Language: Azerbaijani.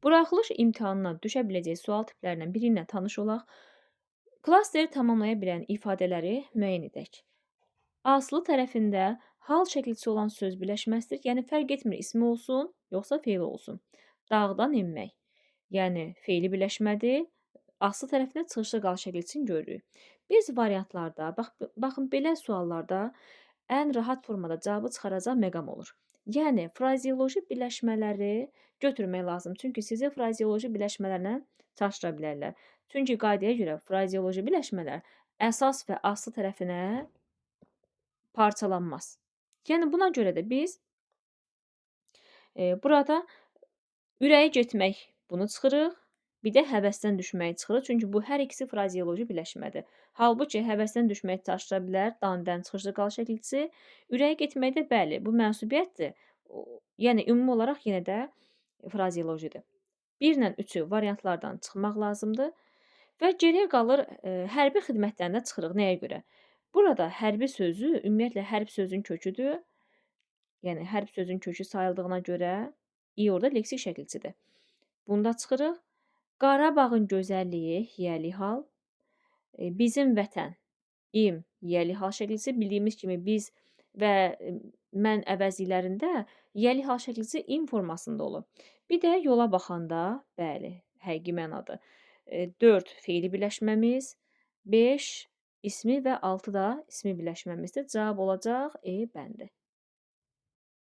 Buraxılış imtahanına düşə biləcək sual tiplərindən biri ilə tanış olaq. Klasteri tamamlaya bilən ifadələri müəyyən edək. Asılı tərəfində hal şəklisi olan söz birləşməsidir. Yəni, fərq etmir, ismi olsun, yoxsa feili olsun. Dağdan enmək. Yəni, feili birləşmədir. Asılı tərəfində çıxışlı qal şəklisini görürük. Biz variantlarda, baxın, belə suallarda ən rahat formada cavabı çıxaracaq məqam olur. Yəni, frazeoloji birləşmələri götürmək lazım. Çünki sizi frazeoloji birləşmələrlə çaşdıra bilərlər. Çünki qaydaya görə frazeoloji birləşmələr əsas və asılı tərəfinə parçalanmaz. Yəni, buna görə də biz burada ürəyi getmək bunu çıxırıq, bir də həvəsdən düşməyi çıxırıq. Çünki bu hər ikisi frazeoloji birləşmədir. Halbuki həvəsdən düşmək çaşdıra bilər, dan-dən çıxışlı qal şəklisi. Ürəyi getmək də bəli, bu mənsubiyyətdir. Yəni, ümumi olaraq yenə də frazeolojidir. 1 ilə 3-ü variantlardan çıxmaq lazımdır. Və geriyə qalır hərbi xidmətlərində çıxırıq. Nəyə görə? Burada hərbi sözü ümumiyyətlə hərb sözün köküdür. Yəni, hərb sözün kökü sayıldığına görə i orada leksik şəkilçidir. Bunda çıxırıq. Qarabağın gözəlliyi, yiyəli hal. Bizim vətən, im, yiyəli hal şəkilçisi. Bildiyimiz kimi biz və mən əvəzliklərində yiyəli hal şəkilçisi im formasında olur. Bir də yola baxanda, bəli, həqiqi mənadır. 4 feili birləşməmiz, 5 ismi və 6 da ismi birləşməmizdir. Cavab olacaq E bəndi.